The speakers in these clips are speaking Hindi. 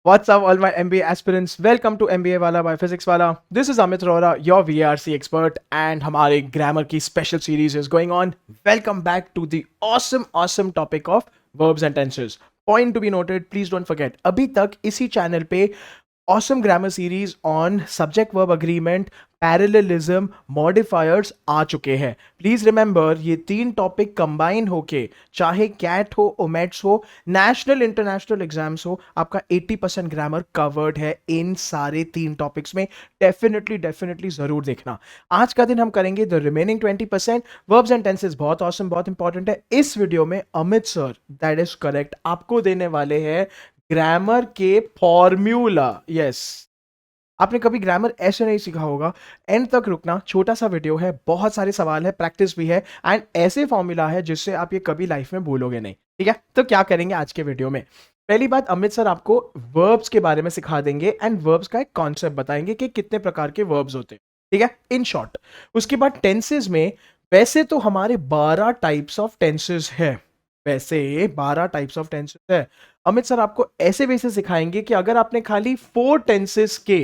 What's up, all my MBA aspirants? Welcome to MBA Wala by Physics Wala. This is Amit Rora, your VARC expert, and हमारे grammar की special series is going on. Welcome back to the awesome topic of verbs and tenses. Point to be noted, please don't forget. अभी तक इसी चैनल पे awesome grammar series on subject verb agreement, parallelism, modifiers आ चुके हैं. प्लीज रिमेंबर ये तीन टॉपिक कंबाइन होके चाहे कैट हो, ओमेट्स हो, नेशनल इंटरनेशनल एग्जाम्स हो, आपका 80% ग्रामर कवर्ड है इन सारे तीन टॉपिक्स में. डेफिनेटली जरूर देखना. आज का दिन हम करेंगे the remaining 20%. Verbs and tenses बहुत ऑसम, बहुत इंपॉर्टेंट है. इस वीडियो में Amit sir, that is correct, आपको देने वाले हैं ग्रामर के फॉर्म्यूला. यस, आपने कभी ग्रामर ऐसे नहीं सीखा होगा. एंड तक रुकना, छोटा सा वीडियो है, बहुत सारे सवाल है, प्रैक्टिस भी है, एंड ऐसे फॉर्मूला है जिससे आप ये कभी लाइफ में भूलोगे नहीं. ठीक है, तो क्या करेंगे आज के वीडियो में? पहली बात, अमित सर आपको वर्ब्स के बारे में सिखा देंगे एंड वर्ब्स का एक कॉन्सेप्ट बताएंगे कि कितने प्रकार के वर्ब्स होते हैं. ठीक है, इन शॉर्ट. उसके बाद टेंसेज में, वैसे तो हमारे 12 टाइप्स ऑफ टेंसेज है. वैसे 12 टाइप्स ऑफ टेंसेज है. अमित सर आपको ऐसे वैसे सिखाएंगे कि अगर आपने खाली 4 टेंसेज के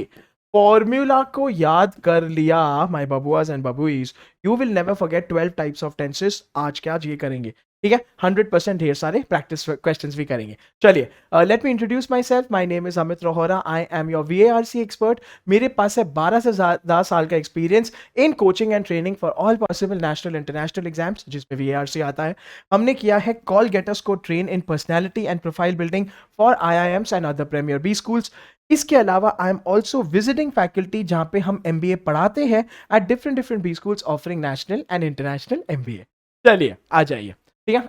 फॉर्मूला को याद कर लिया, माय बबुआज एंड बबुईज, you will never forget 12 types of tenses. आज के आज ये करेंगे. ठीक है, 100% ढेर सारे प्रैक्टिस क्वेश्चंस भी करेंगे. चलिए, let me introduce myself. My name is Amit Rohra. I am your VARC expert. मेरे पास है 12 से ज़्यादा साल का experience in coaching and training for all possible national international exams, जिसमें VARC आता है. हमने किया है कॉल गेटर्स को train in personality and profile building for IIMs and other premier B schools. इसके अलावा I am also visiting faculty, जहां पे हम MBA पढ़ाते हैं at different B schools offering national and international MBA. चलिए आ जाइए. ठीक है,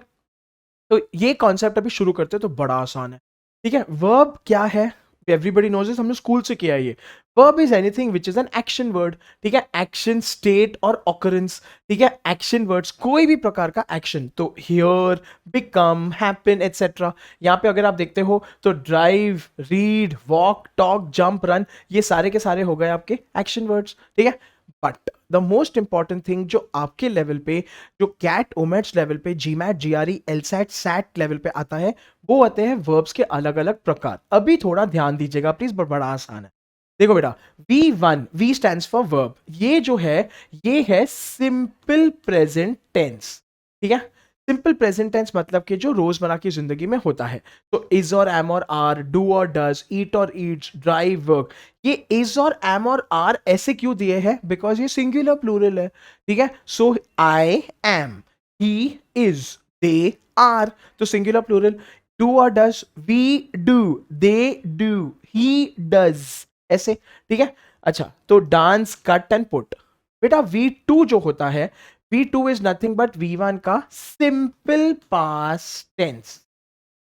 तो ये कॉन्सेप्ट अभी शुरू करते हैं तो बड़ा आसान है. ठीक है, वर्ब क्या है? एवरीबडी नोज इट, हमने स्कूल से किया है ये. Verb is anything which is an action word. ठीक है, एक्शन, स्टेट और ऑकरेंस. ठीक है, एक्शन वर्ड्स, कोई भी प्रकार का एक्शन. तो हियर, बिकम, हैपन एटसेट्रा. यहाँ पे अगर आप देखते हो तो drive, read, walk, talk, jump, run, ये सारे के सारे हो गए आपके एक्शन वर्ड्स. ठीक है, but the most important thing जो आपके लेवल पे, जो कैट ओमेट्स लेवल पे, GMAT, GRE, LSAT, SAT level पे आता है, वो आते हैं वर्ब्स के अलग अलग प्रकार. अभी थोड़ा ध्यान दीजिएगा प्लीज, बड़ा आसान है. देखो बेटा, V1, V stands for verb. ये जो है, ये है सिंपल प्रेजेंट टेंस. ठीक है, सिंपल प्रेजेंट टेंस मतलब कि जो रोजमर्रा की जिंदगी में होता है. तो इज और एम और आर, डू और डज, ईट और ईट्स, ड्राइव, वर्क. ये इज और एम और आर ऐसे क्यों दिए हैं? बिकॉज ये सिंगुलर प्लूरल है. ठीक है, so I am, he is, they are, तो सिंगुलर प्लूरल. डू और does, we do, they do, he does, ऐसे. ठीक है, अच्छा, तो डांस, कट एंड पुट. बेटा V2 जो होता है, V2 is nothing but V1 का सिंपल पास्ट टेंस.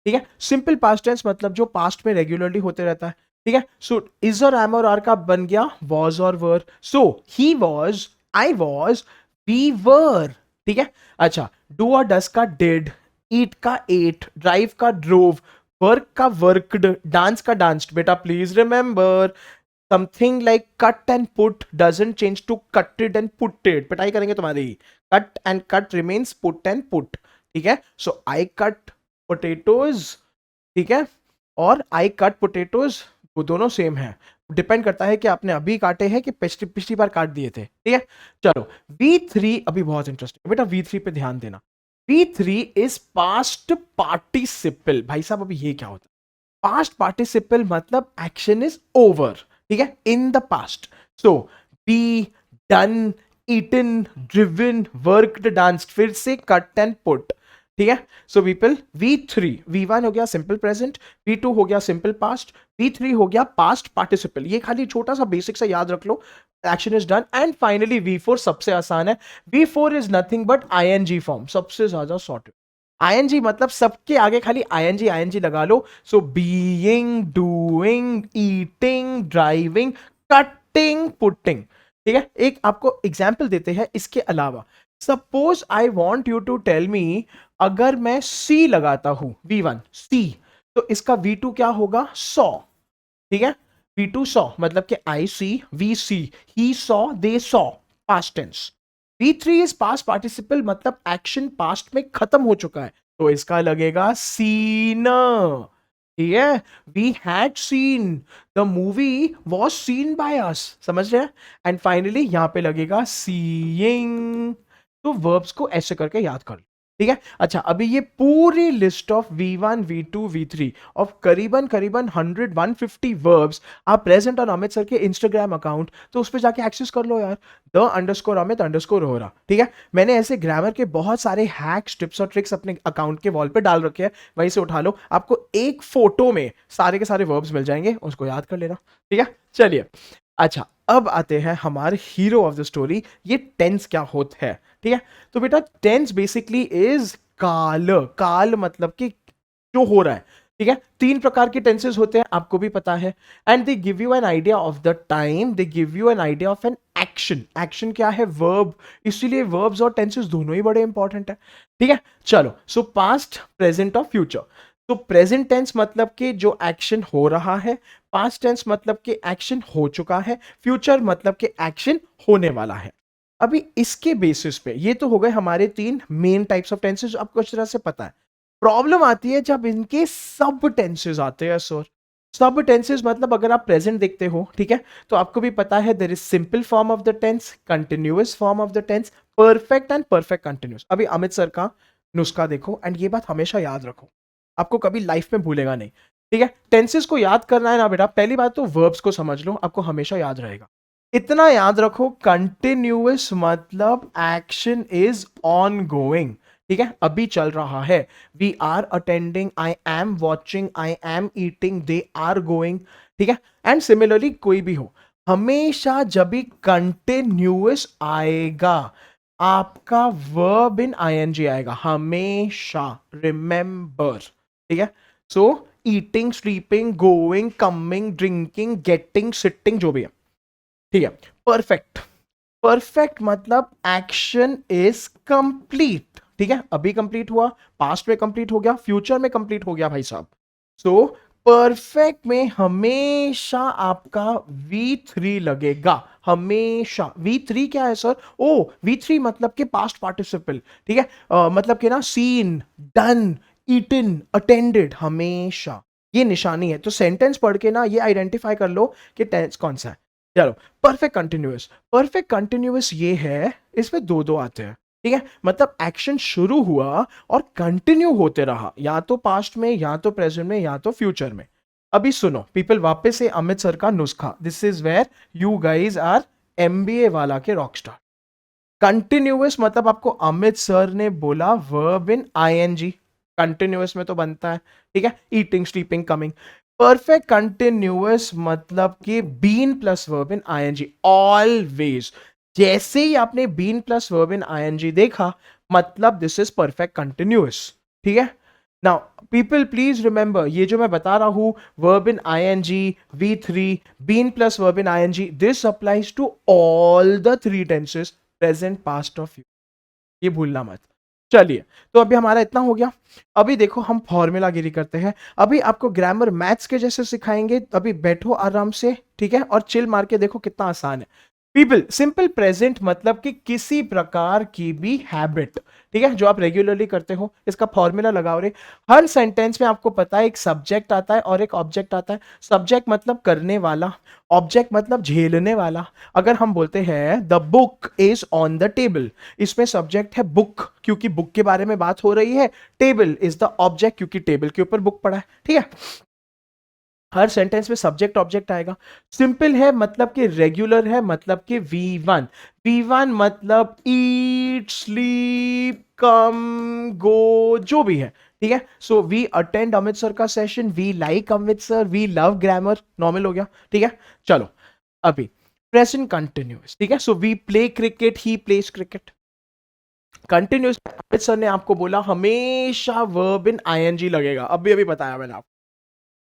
ठीक है, सिंपल पास्ट टेंस मतलब जो पास्ट में रेगुलरली होते रहता है. ठीक है, सो इज और एम और आर का बन गया वॉज और were. So he was, I was, we were. ठीक है, अच्छा, डू और डस का डिड, ईट का एट, ड्राइव का ड्रोव, वर्क का वर्कड, डांस का डांस्ड. बेटा please remember, something like cut and put doesn't change to cutted and putted. पिटाई करेंगे तुम्हारी. Cut and cut remains put and put. ठीक है, सो आई कट पोटेटोज. ठीक है, और आई कट पोटेटोज, वो दोनों सेम है. डिपेंड करता है कि आपने अभी काटे हैं कि पिछली बार काट दिए थे. ठीक है, चलो, V3 अभी बहुत इंटरेस्टिंग. बेटा V3 पे ध्यान देना. V3 is past participle. भाई साहब, अभी ये क्या होता है? पास्ट पार्टिसिपल मतलब एक्शन इज ओवर. ठीक है, in the past. So be, done, eaten, driven, worked, danced. फिर से कट एंड पुट. ठीक है, सो पीपल, V3, V1 हो गया सिंपल प्रेजेंट, V2 हो गया सिंपल पास्ट, V3 हो गया पास्ट पार्टिसिपल. ये खाली छोटा सा बेसिक सा याद रख लो. Action is done. And finally V4 सबसे आसान है. V4 is nothing but ING form, सबसे ज्यादा सॉर्टेड. ING मतलब सबके आगे खाली ING लगा लो. So being, doing, eating, driving, cutting, putting. ठीक है, एक आपको एग्जाम्पल देते हैं इसके अलावा. Suppose I want you to tell me, अगर मैं C लगाता हूं, V1 C, तो इसका V2 क्या होगा? सॉ. ठीक है, V2 सॉ मतलब कि I see, we see, he saw, they saw, past tense. V3 is past participle मतलब एक्शन पास्ट में खत्म हो चुका है, तो इसका लगेगा सीन. ठीक है, we had seen, the movie was seen by us, समझ रहे हैं? एंड फाइनली यहां पे लगेगा सीइंग। तो वर्ब्स को ऐसे करके याद कर लो, ठीक है? अच्छा, अभी ये पूरी list of V1 V2 V3 of करीबन करीबन 100 150 वर्ब्स आप प्रेजेंट ऑन अमित सर के इंस्टाग्राम अकाउंट, तो उस पर जाके एक्सेस कर लो यार, _Amit_Rohra, ठीक है? मैंने ऐसे ग्रामर के बहुत सारे हैक्स, टिप्स और ट्रिक्स अपने अकाउंट के वॉल पे डाल रखे हैं, वहीं से उठा लो, आपको एक फोटो में सारे के सारे वर्ब्स मिल जाएंगे, उसको याद कर लेना, ठीक है? चलिए, अच्छा अब आते हैं हमारे हीरो ऑफ द स्टोरी, ये टेंस क्या होता है, ठीक है? तो बेटा टेंस बेसिकली इज काल, काल मतलब कि जो हो रहा है, ठीक है? तीन प्रकार के टेंसेस होते हैं, आपको भी पता है, and they give you an idea of the time, they give you an idea of an action. Action क्या है? वर्ब, इसीलिए वर्ब्स और टेंसेस दोनों ही बड़े इंपॉर्टेंट है, ठीक है? चलो, सो पास्ट, प्रेजेंट और फ्यूचर। तो प्रेजेंट टेंस मतलब कि जो एक्शन हो रहा है, पास्ट टेंस मतलब कि एक्शन हो चुका है, फ्यूचर मतलब कि एक्शन होने वाला है। अभी इसके बेसिस पे ये तो हो गए हमारे तीन मेन टाइप्स ऑफ टेंसेस, आपको अच्छी तरह से पता है। प्रॉब्लम आती है जब इनके सब टेंसेस आते हैं सर। सब टेंसेस मतलब अगर आप प्रेजेंट देखते हो, ठीक है, तो आपको भी पता है there is simple form of the tense, continuous form of the tense, perfect and perfect continuous. अभी अमित सर का नुस्खा देखो एंड ये बात हमेशा याद रखो, आपको कभी लाइफ में भूलेगा नहीं, ठीक है? टेंसेस को याद करना है ना बेटा, पहली बात तो वर्ब्स को समझ लो, आपको हमेशा याद रहेगा। इतना याद रखो, कंटिन्यूअस मतलब एक्शन इज ऑन गोइंग, ठीक है, अभी चल रहा है। We are attending, I am watching, I am eating, they are going, ठीक है? एंड सिमिलरली कोई भी हो, हमेशा जब भी कंटिन्यूअस आएगा, आपका वर्ब इन आईएनजी आएगा हमेशा, रिमेंबर, ठीक है? So eating, sleeping, going, coming, drinking, getting, sitting, जो भी है, ठीक है? परफेक्ट, परफेक्ट मतलब एक्शन इज कंप्लीट, ठीक है? अभी कंप्लीट हुआ, पास्ट में कंप्लीट हो गया, फ्यूचर में कंप्लीट हो गया भाई साहब। सो परफेक्ट में हमेशा आपका V3 लगेगा, हमेशा। V3 क्या है सर? ओ, V3 मतलब कि पास्ट पार्टिसिपल, ठीक है? मतलब कि ना सीन, डन, ईटन, अटेंडेड, हमेशा ये निशानी है। तो सेंटेंस पढ़ के ना ये आइडेंटिफाई कर लो कि टेंस कौन सा है। चलो, परफेक्ट कंटिन्यूअस, परफेक्ट कंटिन्यूअस ये है, इसमें दो दो आते हैं, ठीक है? मतलब एक्शन शुरू हुआ और कंटिन्यू होते रहा, या तो पास्ट में, या तो प्रेजेंट में, या तो फ्यूचर में। अभी सुनो पीपल, वापस से अमित सर का नुस्खा, this is where you guys are MBA वाला के रॉकस्टार। कंटिन्यूअस मतलब आपको अमित सर ने बोला वर्ब इन आईएनजी, कंटिन्यूअस में तो बनता है, ठीक है? Eating, sleeping, coming. Perfect continuous मतलब कि been plus verb in ING, always. जैसे ही आपने been plus verb in ING देखा, मतलब दिस इज परफेक्ट कंटिन्यूअस, ठीक है? नाउ पीपल प्लीज रिमेंबर, ये जो मैं बता रहा हूं, verb in ING, V3, been plus verb in ING, this applies to all the three tenses, present, past और फ्यूचर, ये भूलना मत। चलिए, तो अभी हमारा इतना हो गया। अभी देखो हम फॉर्मूला गिरी करते हैं, अभी आपको ग्रामर मैथ्स के जैसे सिखाएंगे, अभी बैठो आराम से, ठीक है? और चिल मार के देखो कितना आसान है। पीपल, सिंपल प्रेजेंट मतलब कि किसी प्रकार की भी हैबिट, ठीक है, जो आप रेगुलरली करते हो, इसका फॉर्मूला लगाओ रे। हर सेंटेंस में आपको पता है एक सब्जेक्ट आता है और एक ऑब्जेक्ट आता है। सब्जेक्ट मतलब करने वाला, ऑब्जेक्ट मतलब झेलने वाला। अगर हम बोलते हैं the book is on the table, इसमें सब्जेक्ट है बुक, क्योंकि बुक के बारे में बात हो रही है। टेबल इज द ऑब्जेक्ट, क्योंकि टेबल के ऊपर बुक पड़ा है, ठीक है? हर सेंटेंस में सब्जेक्ट ऑब्जेक्ट आएगा। सिंपल है मतलब कि रेगुलर है, मतलब कि V1, V1 मतलब ईट, स्लीप, कम, गो, जो भी है, ठीक है? So we attend Amit sir का session, we like Amit sir, we love grammar, normal हो गया, ठीक है? चलो, अभी प्रेजेंट कंटिन्यूअस, ठीक है? So we play cricket, he plays cricket. Continuous, Amit sir ने आपको बोला हमेशा वर्ब इन आईएनजी लगेगा, अभी अभी बताया मैंने आपको।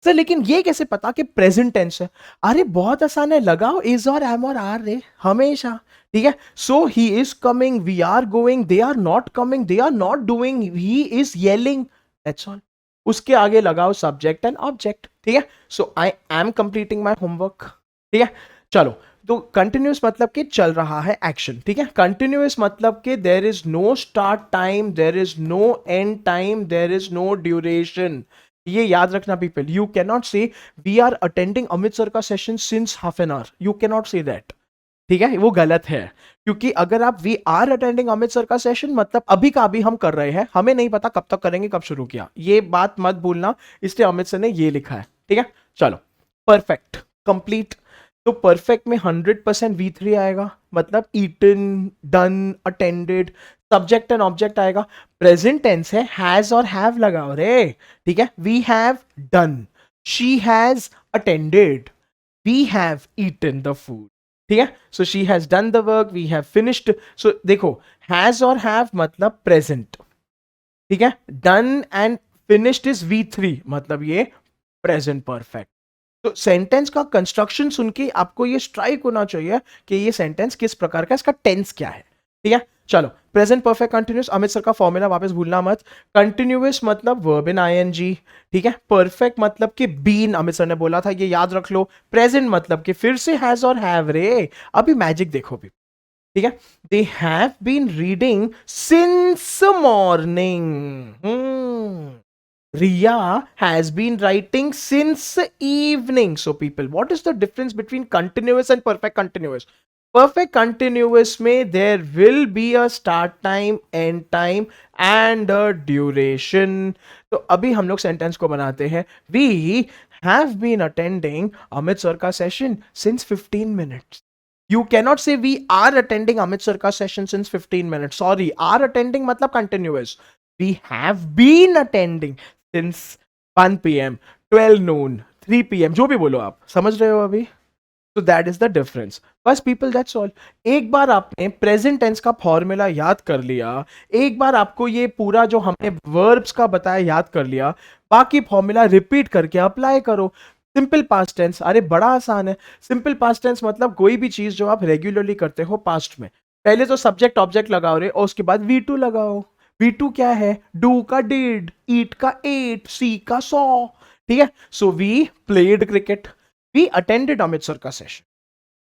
सर लेकिन ये कैसे पता कि प्रेजेंट टेंस है? अरे बहुत आसान है, लगाओ इज और एम और आर रे, हमेशा, ठीक है? So he is coming, we are going, they are not coming, they are not doing, he is yelling, that's all. उसके आगे लगाओ सब्जेक्ट एंड ऑब्जेक्ट, ठीक है? So I am completing my homework, ठीक है? चलो, तो कंटिन्यूस मतलब कि चल रहा है एक्शन, ठीक है? कंटिन्यूस मतलब कि there is no start time, there is no end time, there is no duration. ये याद रखना people, you can not say we are attending Amit sir का session since half an hour, you can not say that, ठीक है, वो गलत है। क्योंकि अगर आप we are attending Amit sir का सेशन मतलब अभी का अभी हम कर रहे हैं, हमें नहीं पता कब तक करेंगे, कब शुरू किया, ये बात मत भूलना, इसलिए अमित सर ने ये लिखा है, ठीक है। चलो, परफेक्ट, कंप्लीट, तो परफेक्ट में 100% V3 आएगा, मतलब eaten, done, attended, subject and object आएगा। प्रेजेंट टेंस है, हैज और हैव लगाओ रे, ठीक है। We have done, she has attended, we have eaten the food, ठीक है। So she has done the work, we have finished. So देखो, हैज और हैव मतलब प्रेजेंट, ठीक है। Done and finished is V3, मतलब ये प्रेजेंट परफेक्ट। तो सेंटेंस का कंस्ट्रक्शन सुन के आपको ये स्ट्राइक होना चाहिए कि ये सेंटेंस किस प्रकार का, इसका टेंस क्या है, ठीक है। चलो, present perfect continuous, Amit sir का फॉर्मूला वापस भूलना मत। कंटिन्यूअस मतलब वर्ब इन आईएनजी, ठीक है। परफेक्ट मतलब कि बीन, अमित सर ने बोला था, ये याद रख लो। प्रेजेंट मतलब कि फिर से हैज और हैव रे, अभी मैजिक देखो भी, ठीक है। They have been reading since morning, Riya has been writing since evening. So people, what is the difference between continuous and perfect continuous? Perfect continuous में there will be a start time, end time and a duration. तो अभी हम लोग सेंटेंस को बनाते हैं. We have been attending Amit sir का session since 15 minutes. You cannot say we are attending Amit sir ka session since 15 minutes. Sorry, are attending मतलब continuous. We have been attending since 1 p.m., 12 noon, 3 p.m. जो भी बोलो आप, समझ रहे हो अभी? तो दैट इज द डिफरेंस. बस पीपल, दैट्स ऑल. एक बार आपने प्रेजेंट टेंस का फॉर्मूला याद कर लिया, एक बार आपको ये पूरा जो हमने वर्ब्स का बताया याद कर लिया, बाकी फॉर्मूला रिपीट करके अप्लाई करो. सिंपल पास्ट टेंस, अरे बड़ा आसान है. सिंपल पास्ट टेंस मतलब कोई भी चीज जो आप रेगुलरली करते हो पास्ट में, पहले तो सब्जेक्ट ऑब्जेक्ट लगाओ रे, और उसके बाद V2 लगाओ. V2 क्या है? डू का डिड, ईट का एट, सी का सॉ, ठीक है. So we played cricket, we attended Amit sir का सेशन,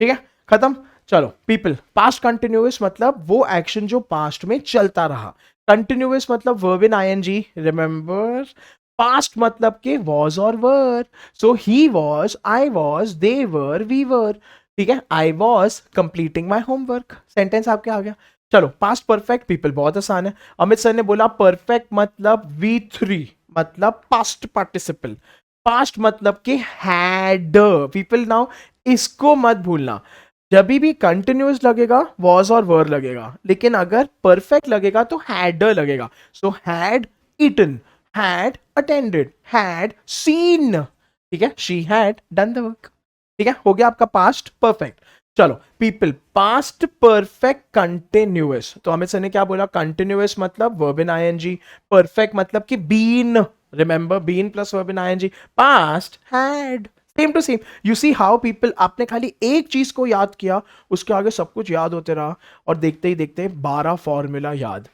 ठीक है, खत्म. चलो पीपल, पास्ट कंटिन्यूअस मतलब वो एक्शन जो पास्ट में चलता रहा. कंटिन्यूअस मतलब verb in ING, remember. Past मतलब के वॉज और were. So he was, I was, they were, we were, ठीक है. I was completing my homework, sentence आपके आ गया. चलो, पास्ट परफेक्ट पीपल बहुत आसान है. अमित सर ने बोला परफेक्ट मतलब V3, मतलब पास्ट पार्टिसिपल. पास्ट मतलब कि हैड पीपल. नाउ इसको मत भूलना, जब भी कंटिन्यूअस लगेगा वॉज और वर लगेगा, लेकिन अगर परफेक्ट लगेगा तो हैड लगेगा. So had eaten, had attended, had seen, ठीक है. She had done the work, ठीक है. हो गया आपका पास्ट परफेक्ट. चलो पीपल, पास्ट परफेक्ट कंटिन्यूअस, तो अमित सर ने क्या बोला? कंटिन्यूअस मतलब वर्ब इन आईएनजी, परफेक्ट मतलब कि been, remember been plus verb in ING, past had, same to same. You see how people, आपने खाली एक चीज को याद किया, उसके आगे सब कुछ याद होते रहा, और देखते ही देखते 12 फॉर्मूला याद.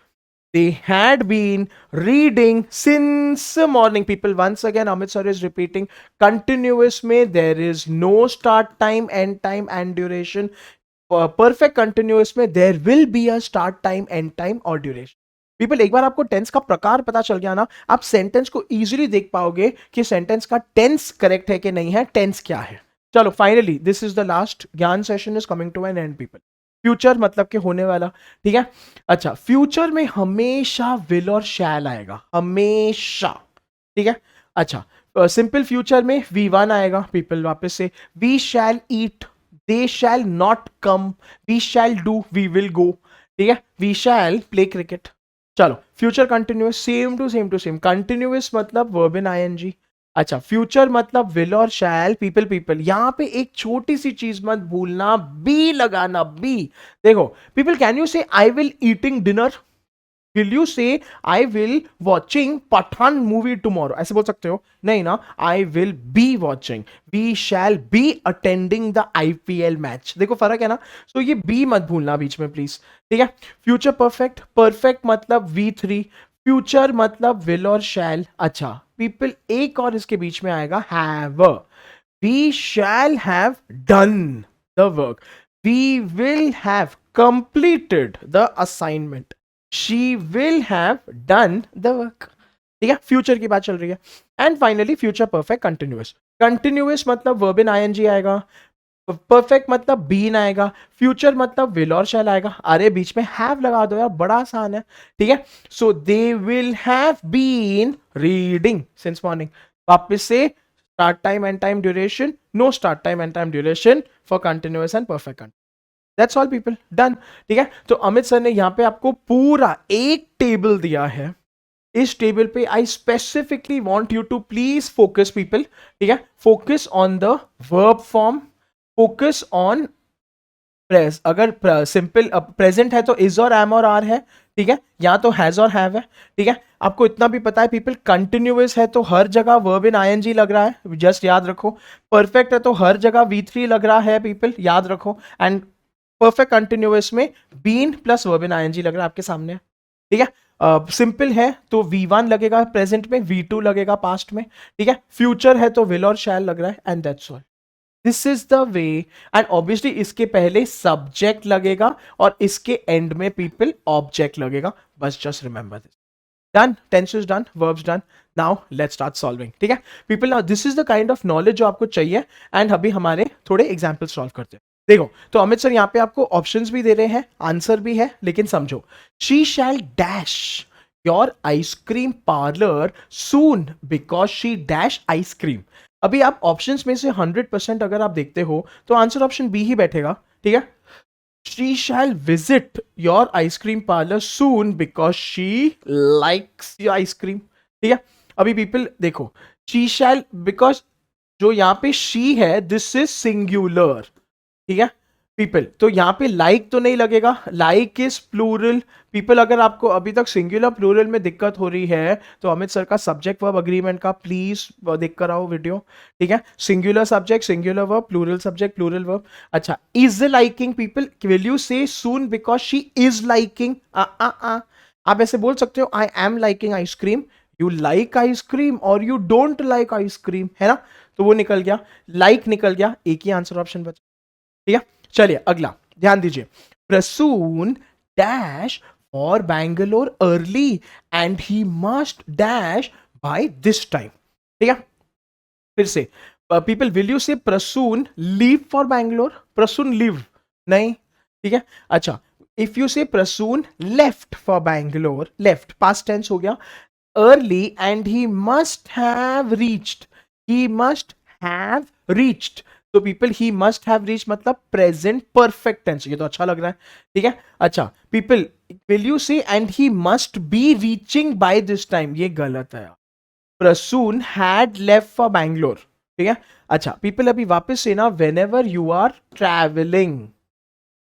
They had been reading since morning. People, once again, Amit sir is repeating. Continuous में there is no start time, end time and duration. Perfect continuous में there will be a start time, end time और duration. People, एक बार आपको टेंस का प्रकार पता चल गया ना, आप सेंटेंस को इजीली देख पाओगे कि सेंटेंस का टेंस करेक्ट है कि नहीं है, टेंस क्या है. चलो finally this is the last. Gyan session is coming to an end people. Future मतलब कि होने वाला, ठीक है. अच्छा, फ्यूचर में हमेशा विल और शैल आएगा, हमेशा, ठीक है. अच्छा, सिंपल फ्यूचर में V1 आएगा पीपल. वापस से, we shall eat, they shall not come, we shall do, we will go, ठीक है. We shall play cricket. चलो, future continuous, same to same. Continuous मतलब वर्ब इन आईएनजी. अच्छा, फ्यूचर मतलब विल और शैल. पीपल पीपल, यहां पे एक छोटी सी चीज मत भूलना, बी लगाना, बी. देखो people, can you say I will eating dinner? Will you say I will watching Pathaan movie tomorrow? ऐसे बोल सकते हो? नहीं ना, I will be watching, we shall be attending the IPL match. देखो फर्क है ना. सो ये बी मत भूलना बीच में प्लीज, ठीक है. फ्यूचर परफेक्ट, परफेक्ट मतलब V3, फ्यूचर मतलब विल और शैल. अच्छा पीपल, एक और इसके बीच में आएगा have. We shall have done the work, we will have completed the assignment, she will have done the work. ठीक है, फ्यूचर की बात चल रही है। And finally future perfect continuous. Continuous मतलब वर्ब इन आईएनजी आएगा, परफेक्ट मतलब बीन आएगा, फ्यूचर मतलब विल और शैल आएगा। अरे बीच में हैव लगा दो यार, बड़ा आसान है। ठीक है, so they will have been reading since morning. वापस से start time end time duration, no start time end time duration for continuous and perfect. That's all people, done. ठीक है, तो अमित सर ने यहां पे आपको पूरा एक टेबल दिया है। इस टेबल पे I specifically want you to please focus people. ठीक है, focus on the verb form, focus on press. अगर सिंपल प्रेजेंट है तो इज और एम और आर है। ठीक है, या तो हैज और हैव है। ठीक है, आपको इतना भी पता है पीपल, कंटिन्यूअस है तो हर जगह वर्ब इन आईएनजी लग रहा है, जस्ट याद रखो। परफेक्ट है तो हर जगह V3 लग रहा है पीपल, याद रखो। एंड परफेक्ट कंटिन्यूअस में been plus verb in ING लग रहा है आपके सामने। ठीक है, सिंपल है तो V1 लगेगा प्रेजेंट में, V2 लगेगा पास्ट में। ठीक है, फ्यूचर है तो विल और शैल लग रहा है, and that's all. This is the way. And obviously इसके पहले सब्जेक्ट लगेगा और इसके एंड में पीपल ऑब्जेक्ट लगेगा। बस just remember this. Done, tense is done, verbs done. Now let's start solving. ठीक है people, now this is the kind of knowledge जो आपको चाहिए। एंड अभी हमारे थोड़े एग्जाम्पल सॉल्व करते हैं। देखो, तो अमित सर यहाँ पे आपको ऑप्शंस भी दे रहे हैं, आंसर भी है, लेकिन समझो। She shall dash your ice cream parlour soon because she dash ice cream. अभी आप ऑप्शंस में से 100% अगर आप देखते हो तो आंसर ऑप्शन बी ही बैठेगा। ठीक है, she shall visit your ice cream parlor soon because she likes your ice cream। ठीक है, अभी पीपल देखो, she shall, because जो यहां पे she है दिस इज सिंगुलर। ठीक है पीपल, तो यहां पे लाइक तो नहीं लगेगा, लाइक इज प्लूरल। पीपल, अगर आपको अभी तक सिंगुलर प्लूरल में दिक्कत हो रही है तो अमित सर का सब्जेक्ट वर्ब अग्रीमेंट का प्लीज देख कर आओ वीडियो। ठीक है, singular subject singular verb, plural subject plural verb. अच्छा, is liking people, will you say soon because she is liking? आप ऐसे बोल सकते हो, I am liking ice cream, you like ice cream और यू डोंट लाइक आइसक्रीम, है ना? तो वो निकल गया, लाइक निकल गया, एक ही आंसर ऑप्शन बचा। ठीक है, चलिए अगला ध्यान दीजिए। Prasoon dash for Bangalore early and he must dash by this time. ठीक है, फिर से people, will you say Prasoon leave for Bangalore? Prasoon leave नहीं। ठीक है, अच्छा, if you say Prasoon left for Bangalore, left past tense हो गया। Early and he must have reached, he must have reached, तो people he must have reach मतलब प्रेजेंट परफेक्ट टेंस, ये तो अच्छा लग रहा है। ठीक है, अच्छा people, will you say and he must be reaching by this time, ये गलत है। Prasoon had left for Bangalore. ठीक है, अच्छा पीपल, अभी वापस से ना, whenever you are travelling,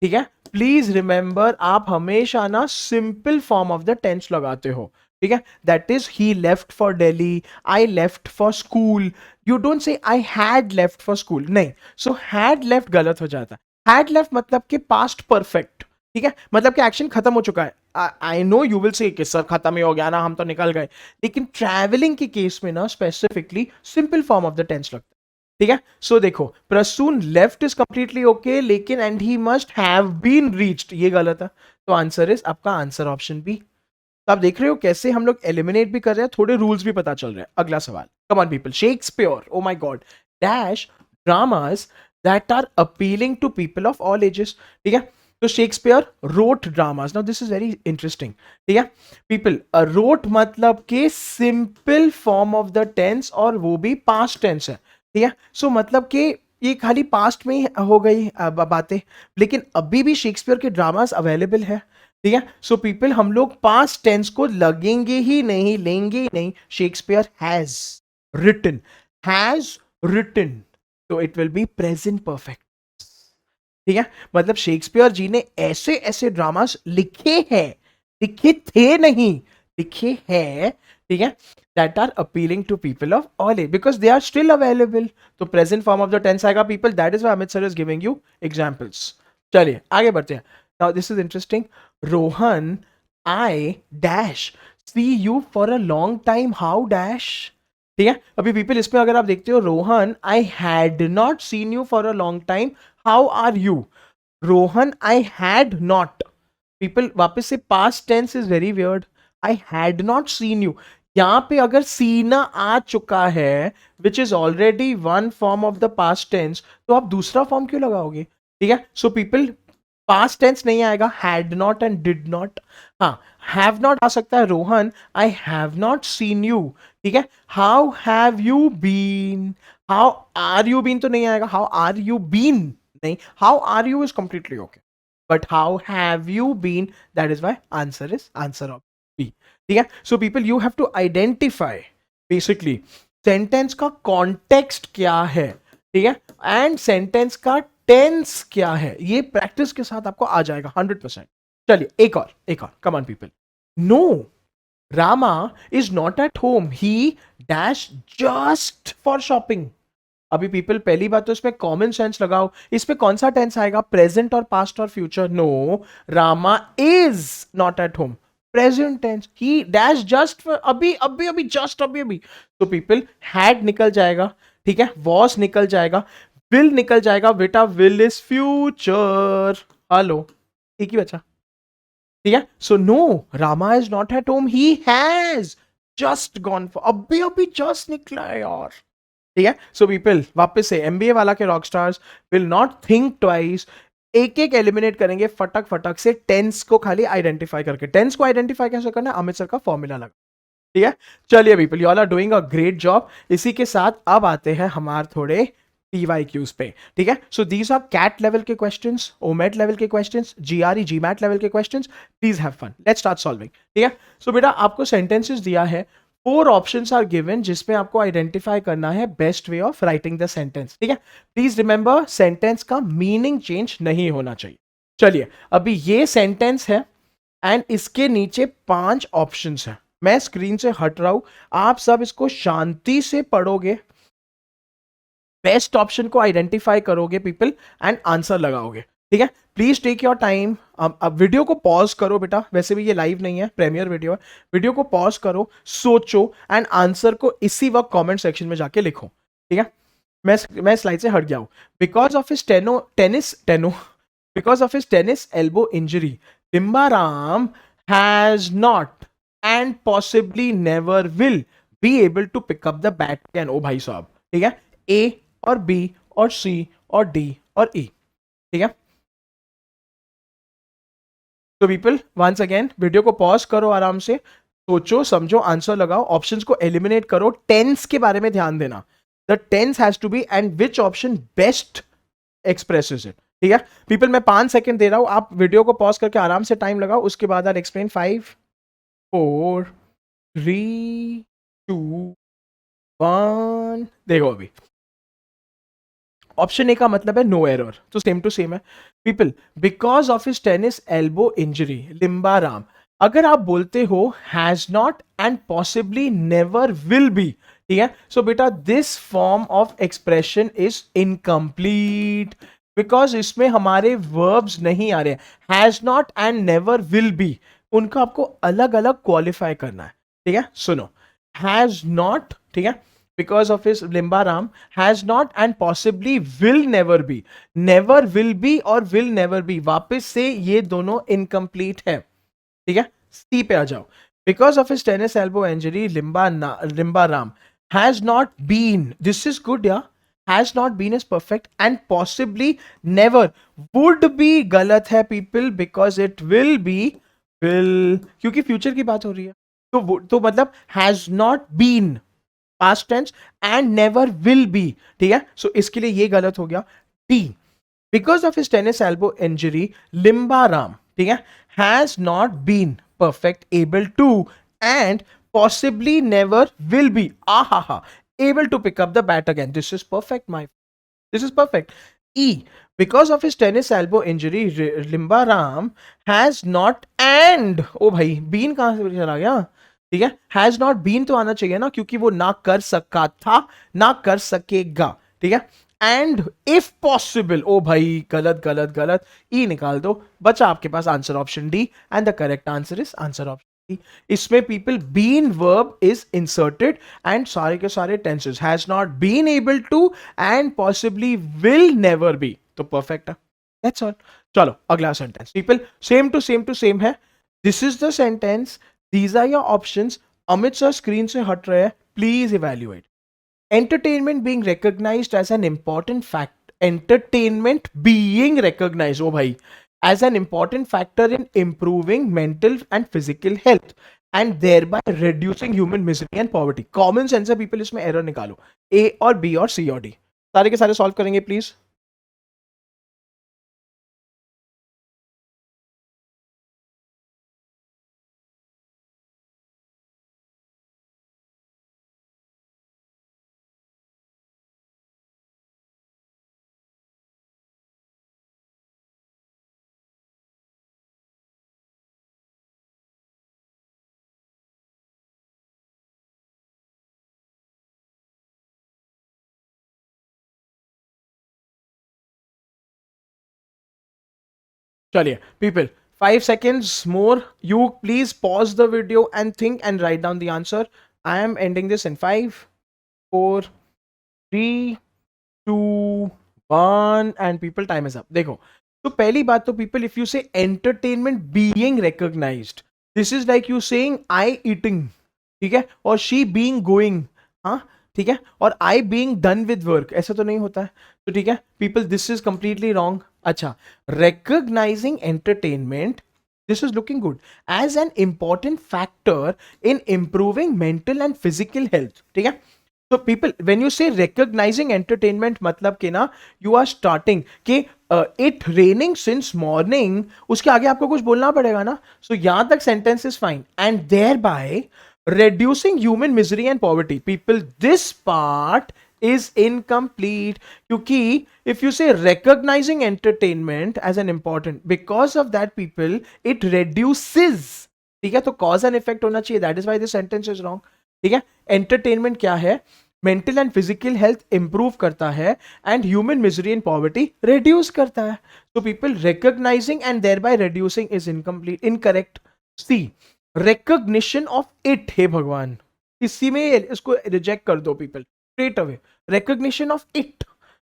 ठीक है, प्लीज रिमेंबर आप हमेशा ना simple form of the tense लगाते हो। ठीक है, that is he left for Delhi, I left for school. You don't say I had left for school, नहीं। सो हैड लेफ्ट गलत हो जाता है। हैड लेफ्ट मतलब कि पास्ट परफेक्ट। ठीक है, मतलब कि एक्शन खत्म हो चुका है। I know you will say कि सर खत्म ही हो गया ना, हम तो निकल गए, लेकिन ट्रैवलिंग के केस में ना specifically simple form of the tense लगता है। ठीक है, सो देखो, Prasoon left is completely okay, लेकिन and he must have been reached ये गलत है। तो आंसर इज आपका आंसर ऑप्शन बी। तो आप देख रहे हो कैसे हम लोग एलिमिनेट भी कर रहे हैं, थोड़े रूल्स भी पता चल रहे हैं। अगला सवाल, come on people, Shakespeare, oh my God, dash dramas that are appealing to people of all ages. ठीक है, तो Shakespeare wrote dramas. Now this is very interesting. ठीक है पीपल, रोट मतलब के simple form of the tense और वो भी पास्ट टेंस है। ठीक है, सो मतलब कि ये खाली पास्ट में ही हो गई बातें, लेकिन अभी भी शेक्सपियर के ड्रामास अवेलेबल है। ठीक है, सो पीपल, हम लोग पास्ट टेंस को लगेंगे ही नहीं, लेंगे ही नहीं। Shakespeare has written, has written, तो it will be present perfect. ठीक है, मतलब शेक्सपियर जी ने ऐसे ऐसे ड्रामास लिखे हैं, लिखे थे नहीं, लिखे हैं। ठीक है, that are appealing to people of all age because they are still available. तो present form of the tense आएगा people, that is why Amit sir is giving you examples. चलिए आगे बढ़ते हैं। Now this is interesting. Rohan, I dash see you for a long time, how dash? ठीक है, अभी people इसमें अगर आप देखते हो, Rohan I had not seen you for a long time, how are you? Rohan I had not, people वापस से past tense is very weird. I had not seen you, यहां पे अगर सीना आ चुका है which is already one form of the past tense, तो आप दूसरा फॉर्म क्यों लगाओगे? ठीक है, सो पीपल पास्ट टेंस नहीं आएगा, had not and did not. हाँ, हैव नॉट आ सकता है, Rohan I have not seen you. ठीक है, how have you been, how are you been तो नहीं आएगा, हाउ आर यू बीन नहीं, how are you is completely okay, but how have you been, that is why answer is answer of B. ठीक है, so people you have to identify basically sentence का कॉन्टेक्स्ट क्या है, ठीक है, एंड सेंटेंस का टेंस क्या है, ये प्रैक्टिस के साथ आपको आ जाएगा 100%। चलिए एक और come on people. No, Rama is not at home, he dash just for shopping. अभी पीपल पहली बात तो इसमें कॉमन सेंस लगाओ, इसमें कौन सा टेंस आएगा, प्रेजेंट और पास्ट और future? No, Rama is not at home, present tense, he dash just अभी अभी अभी जस्ट अभी अभी, तो पीपल हैड निकल जाएगा, ठीक है, वॉज निकल जाएगा, विल निकल जाएगा, बेटा विल इज फ्यूचर। हेलो, एक ही बचा, ठीक है, so no, Rama is not at home, he has just gone for, अभी अभी जस्ट निकला है यार। ठीक है, सो पीपल वापस से एमबीए वाला के rock stars will not think twice, एक एक एलिमिनेट करेंगे फटक फटक से, टेंस को खाली आइडेंटिफाई करके। टेंस को आइडेंटिफाई कैसे करना है, अमित सर का फॉर्मूला लगा। ठीक है, चलिए people, you all are doing a great job. इसी के साथ अब आते हैं हमारे थोड़े PYQs पे। ठीक है, so these are CAT level के क्वेश्चंस, ओमेट लेवल के क्वेश्चंस, GRE GMAT लेवल के questions. Please have fun, let's start solving. ठीक है, सो बेटा आपको सेंटेंसेस दिया है, 4 ऑप्शंस आर गिवन जिसमें आपको आइडेंटिफाई करना है best way of writing the sentence. ठीक है, प्लीज रिमेंबर सेंटेंस का मीनिंग चेंज नहीं होना चाहिए। चलिए, अभी ये सेंटेंस है एंड इसके नीचे 5 ऑप्शंस हैं। मैं स्क्रीन से हट रहा हूं, आप सब इसको शांति से पढ़ोगे, बेस्ट ऑप्शन को आइडेंटिफाई करोगे पीपल एंड आंसर लगाओगे। ठीक है, प्लीज टेक योर टाइम। अब वीडियो को पॉज करो बेटा, वैसे भी ये लाइव नहीं है, प्रीमियर वीडियो है, वीडियो को पॉज करो, सोचो एंड आंसर को इसी वक्त कमेंट सेक्शन में जाके लिखो। ठीक है, मैं स्लाइड से हट गया हूं। Because of his because of his tennis elbow injury, Timbaram has not and possibly never will be able to pick up the bat again। ओ भाई साहब, ठीक है, A और B और C और D और E। ठीक है, तो पीपल वंस अगेन वीडियो को पॉज करो, आराम से सोचो समझो, आंसर लगाओ, ऑप्शंस को एलिमिनेट करो, टेंस के बारे में ध्यान देना, the tense has to be and which option best expresses it. ठीक है पीपल, मैं 5 सेकंड दे रहा हूं, आप वीडियो को पॉज करके आराम से टाइम लगाओ, उसके बाद आई एक्सप्लेन। 5 4 3 2 1। देखो अभी ऑप्शन ए का मतलब है नो एरर, तो सेम टू सेम है people. Because of his tennis elbow injury, Limbaram, अगर आप बोलते हो has not and possibly never will be, ठीक है, सो बेटा this form of expression is incomplete, because इसमें हमारे वर्ब्स नहीं आ रहे। Has not and never will B, उनका आपको अलग अलग क्वालिफाई करना है। ठीक है, सुनो, हैज नॉट, ठीक है, because of his Limbaram, has not and possibly will never be, never will be और will never be, वापस से ये दोनों incomplete है। ठीक है, सी पे आ जाओ। because of his tennis elbow injury, Limbaram has not been, this is good yeah, has not been is perfect and possibly never would be गलत है people, because it will be, will, क्योंकि फ्यूचर की बात हो रही है, तो मतलब has not been past tense and never will be. ठीक है, सो इसके लिए ये गलत हो गया। D, because of his tennis elbow injury, Limbaram, ठीक है, has not been perfect able to and possibly never will be aha able to pick up the bat again. This is perfect my, this is perfect. E, because of his tennis elbow injury, Limbaram has not and, ओ भाई बीन कहां से चला गया, ठीक है, हैज नॉट बीन तो आना चाहिए ना, क्योंकि वो ना कर सका था ना कर सकेगा। ठीक है, एंड इफ पॉसिबल, ओ भाई गलत गलत गलत, ई निकाल दो, बचा आपके पास answer option D and the correct answer is answer option D. इसमें people been verb is inserted and सारे के सारे tenses, has not been able to and possibly will never be, तो परफेक्ट है। That's all. चलो अगला sentence people, same to same है। This is the sentence, these are your options, Amit sir screen से हट रहे हैं, please evaluate. Entertainment being recognized as an important fact, entertainment being recognized, oh bhai, as an important factor in improving mental and physical health and thereby reducing human misery and poverty. Common sense है people, इसमें error निकालो, A और B और C और D, सारे के सारे सॉल्व करेंगे प्लीज. चलिए people, 5 seconds more. You please pause the video and think and write down the answer. I am ending this in 5, 4, 3, 2, 1 and people time is up. देखो, तो पहली बात तो people, if you say entertainment being recognized, this is like you saying I eating, ठीक है, और she being going, हाँ ठीक है, और I being done with work, ऐसा तो नहीं होता है. तो ठीक है people, this is completely wrong. अच्छा, recognizing entertainment, this is looking good, as an important factor in improving mental and physical health, ठीक है. So people, when you say recognizing entertainment, मतलब कि ना you are starting कि it raining since morning, उसके आगे आपको कुछ बोलना पड़ेगा ना. So यहाँ तक sentence is fine, and thereby reducing human misery and poverty. People, this part is incomplete क्योंकि if you say recognizing entertainment as an important, because of that people it reduces, ठीक है, तो cause and effect होना चाहिए, that is why this sentence is wrong. ठीक है, एंटरटेनमेंट क्या है, mental and physical health improve करता है and human misery and poverty reduce करता है. तो people, recognising and thereby reducing is incomplete, incorrect. C, recognition of it, हे भगवान, इसी में इसको रिजेक्ट कर दो people straight away. Recognition of it,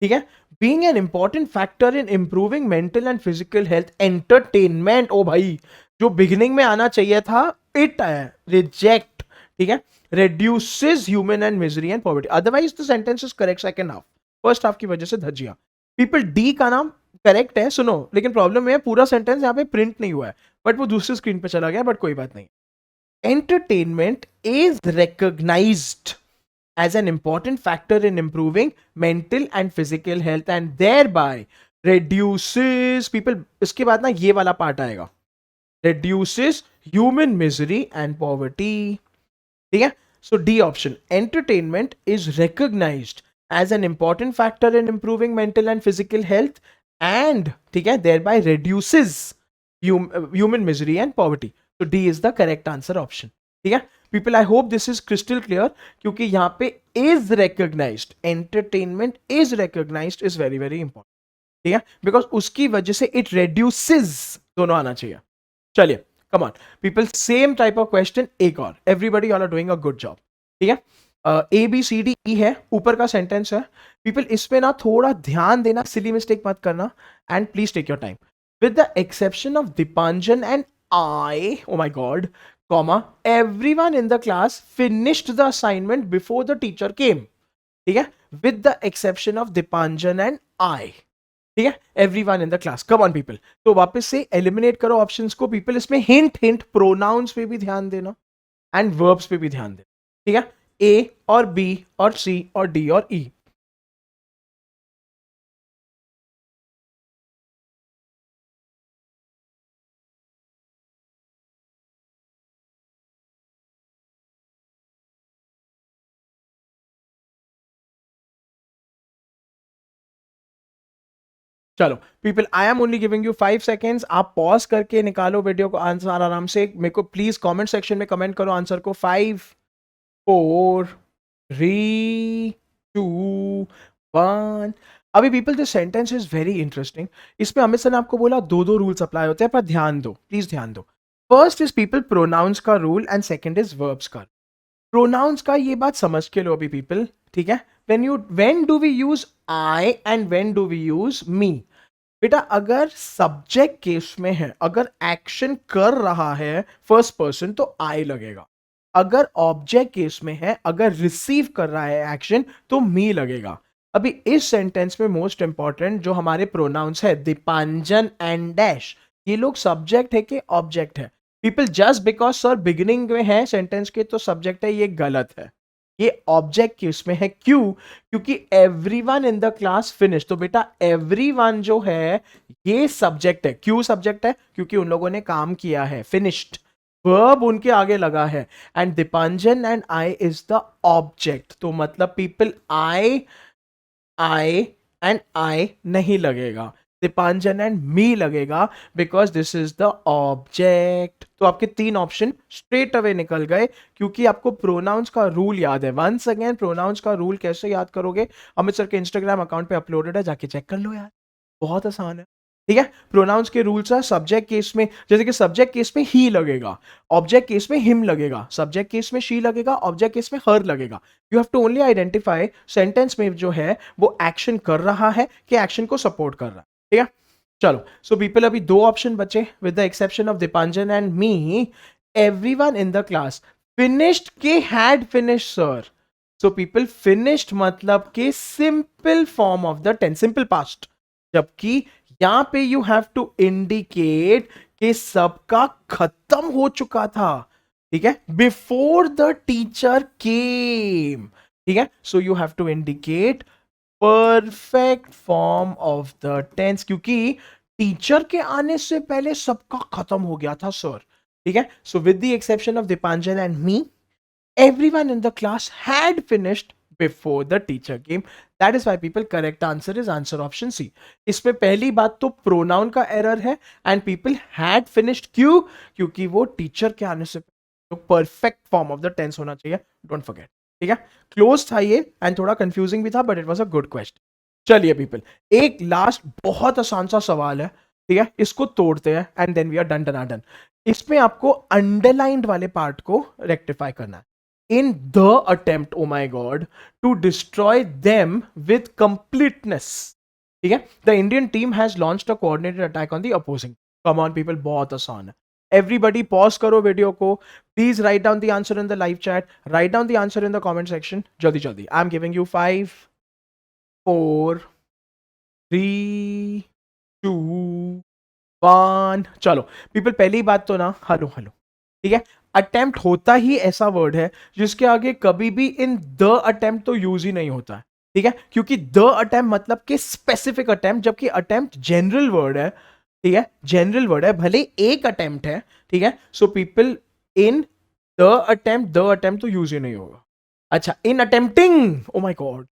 ठीक है, being an important factor in improving mental and physical health, entertainment, ओ भाई जो बिगिनिंग में आना चाहिए था इट आया, रिजेक्ट. ठीक है, reduces human and misery and poverty, otherwise the sentence is correct. second half, first half की वजह से धजिया. people, D का नाम करेक्ट है, सुनो, लेकिन प्रॉब्लम है पूरा सेंटेंस यहाँ पे प्रिंट नहीं हुआ है, बट वो दूसरी स्क्रीन पे चला गया, बट कोई बात नहीं. Entertainment is recognized as an important factor in improving mental and physical health and thereby reduces, people, इसके बाद ना ये वाला पार्ट आएगा, reduces human misery and poverty. ठीक है, so D option, entertainment is recognised as an important factor in improving mental and physical health and, ठीक है, thereby reduces human misery and poverty. तो D is the correct answer option. ठीक है people, I hope this is crystal clear, क्योंकि यहां पे is recognised, entertainment is recognised is very very important. ठीक है, बिकॉज उसकी वजह से इट रिड्यूसेस दोनों आना चाहिए. चलिए, come on people, same type of question एक और, everybody all are doing a good job. ठीक है, A B C D E है, ऊपर का सेंटेंस है. people, इसमें ना थोड़ा ध्यान देना, सिली मिस्टेक मत करना, and please take your time. with the exception of Dipanjan and I, oh my god, comma, everyone in the class finished the assignment before the teacher came. ठीक है, with the exception of Dipanjan and I, ठीक है, everyone in the class. Come on people, तो वापस से एलिमिनेट करो ऑप्शंस को पीपल. इसमें हिंट हिंट, प्रोनाउंस पे भी ध्यान देना एंड वर्ब्स पे भी ध्यान देना. ठीक है, ए और बी और सी और डी और ई. चलो people, I am only giving you 5 seconds. आप पॉज करके निकालो वीडियो को, आंसर आराम से. मेरे को प्लीज कमेंट सेक्शन में कमेंट करो आंसर को. 5, 4, 3, 2, 1. अभी people, this sentence is very interesting. इसमें अमित सर ने आपको बोला दो दो रूल्स अप्लाई होते हैं, पर ध्यान दो, प्लीज ध्यान दो. फर्स्ट इज पीपल प्रोनाउंस का rule and second is verbs का. प्रोनाउंस का ये बात समझ के लो अभी पीपल. ठीक है, when do we use I and when do we use me. बेटा, अगर सब्जेक्ट केस में है, अगर एक्शन कर रहा है फर्स्ट पर्सन, तो आई लगेगा. अगर ऑब्जेक्ट केस में है, अगर रिसीव कर रहा है एक्शन, तो मी लगेगा। अभी इस सेंटेंस में मोस्ट इंपॉर्टेंट जो हमारे प्रोनाउंस है दीपांजन एंड डैश, ये लोग सब्जेक्ट है कि ऑब्जेक्ट है? People just because sir beginning में है सेंटेंस के तो सब्जेक्ट है, ये गलत है। ये ऑब्जेक्ट केस में है। क्यों? क्योंकि everyone in the class finish, तो बेटा एवरीवन जो है ये सब्जेक्ट है। क्यों सब्जेक्ट है? क्योंकि उन लोगों ने काम किया है, फिनिश्ड, वर्ब उनके आगे लगा है। And Dipanjan and I is the object, तो मतलब पीपल आई एंड आई नहीं लगेगा, दीपांजन एंड मी लगेगा, because this is the object. तो आपके 3 ऑप्शन स्ट्रेट अवे निकल गए, क्योंकि आपको प्रोनाउंस का रूल याद है। वंस अगेन, प्रोनाउंस का रूल कैसे याद करोगे? अमित सर के इंस्टाग्राम अकाउंट पे अपलोडेड है, जाके चेक कर लो यार, बहुत आसान है। ठीक है, प्रोनाउंस के रूल्स है। सब्जेक्ट केस में जैसे कि सब्जेक्ट केस में ही लगेगा, ऑब्जेक्ट केस में हिम लगेगा, सब्जेक्ट केस में शी लगेगा, ऑब्जेक्ट केस में हर लगेगा। You have to only identify sentence में जो है वो एक्शन कर रहा है कि एक्शन को सपोर्ट कर रहा है। ठीक है, चलो। सो पीपल, अभी 2 ऑप्शन बचे, with the exception of Dipanjan and me, everyone in the class finished के had finished sir. So people, finished मतलब के simple form of the tense, simple past, जबकि यहां पे यू हैव टू इंडिकेट कि सबका खत्म हो चुका था। ठीक है, बिफोर द टीचर केम। ठीक है, so you have to indicate perfect form of the tense, क्योंकि टीचर के आने से पहले सबका खत्म हो गया था सर। ठीक है, so with the exception of Dipanjan and me, everyone in the class had finished before the teacher came. That is why people, correct answer is answer option C. इसमें पहली बात तो प्रोनाउन का एरर है, एंड पीपल हैड फिनिश्ड। क्यों? क्योंकि वो टीचर के आने से तो perfect form of the tense होना चाहिए, डोंट फॉरगेट। ठीक है, क्लोज था ये एंड थोड़ा कंफ्यूजिंग भी था, but it was a good question. चलिए पीपल, एक लास्ट बहुत आसान सा सवाल है, ठीक है, इसको तोड़ते हैं and then we are done done done. इसमें आपको अंडरलाइंड वाले पार्ट को रेक्टिफाई करना है। in the attempt, oh my god, to destroy them with completeness, ठीक है, the Indian team has launched a coordinated attack on the opposing। come on people, बहुत आसान है। everybody pause करो वीडियो को, please write down the answer in the live chat, write down the answer in the comment section, जल्दी जल्दी। I'm giving you 5 4 3 2 1। चलो पीपल, पहली बात तो ना, हेलो हेलो, ठीक है, अटेम्प्ट होता ही ऐसा वर्ड है जिसके आगे कभी भी इन द अटेम्प्ट तो यूज ही नहीं होता है। ठीक है, क्योंकि द अटेम्प्ट मतलब कि स्पेसिफिक अटेम्प्ट, जबकि अटेम्प्ट जनरल वर्ड है। ठीक है, जनरल वर्ड है, भले एक अटेम्प्ट है। ठीक है, so people, in the attempt तो यूज ही नहीं होगा। अच्छा, in attempting, oh my God,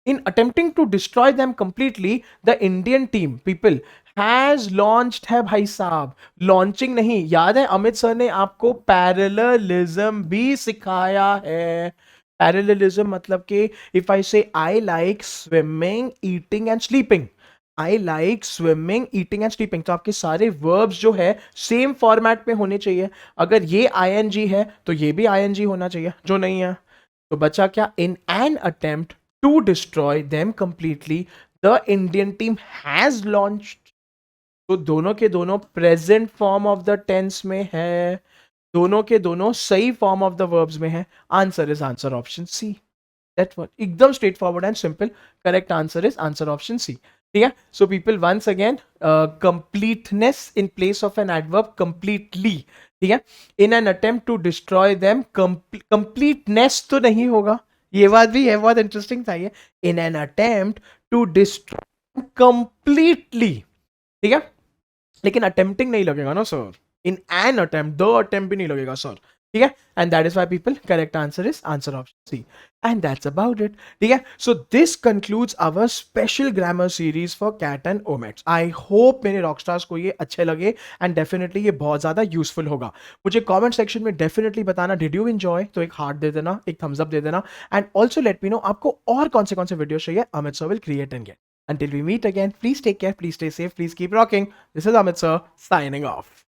in attempting to destroy them completely, the Indian team, people, has launched है भाई साहब, लॉन्चिंग नहीं। याद है अमित सर ने आपको पैरेललिज्म भी सिखाया है। पैरेललिज्म मतलब कि इफ आई से I like swimming, eating and sleeping, I like swimming, eating and sleeping, तो आपके सारे वर्ब्स जो है सेम फॉर्मेट में होने चाहिए। अगर ये आईएनजी है तो ये भी आईएनजी होना चाहिए, जो नहीं है। तो बचा क्या? इन an attempt to destroy them completely, the Indian team has launched। तो दोनों के दोनों present form of the tense में है, दोनों के दोनों सही फॉर्म ऑफ द वर्ब्स में है। Answer is answer option C. That one, एकदम straightforward and simple. Correct answer is answer option C. ठीक है, so people, once again, completeness in place of an adverb, completely. ठीक है, in an attempt to destroy them, completeness तो नहीं होगा, ये बात भी है, बहुत इंटरेस्टिंग था ये। In an attempt to destroy completely, ठीक है, लेकिन अटेम्प्टिंग नहीं लगेगा ना सर, इन एन अटेम्प्ट, दो अटेम्प्ट भी नहीं लगेगा सर। ठीक है, and that is why people, correct answer is answer option C. And that's about it. ठीक है, so this concludes our special grammar series for CAT and OMETs. I hope मेरे रॉकस्टार्स को ये अच्छे लगे एंड डेफिनेटली ये बहुत ज्यादा यूजफुल होगा। मुझे कमेंट सेक्शन में डेफिनेटली बताना, डिड यू एंजॉय? तो एक हार्ट दे देना, एक थम्स अप दे देना, and also let me know आपको और कौन से वीडियो चाहिए। Amit sir will create and get. Until we meet again, please take care, please stay safe, please keep rocking. This is Amit sir signing off.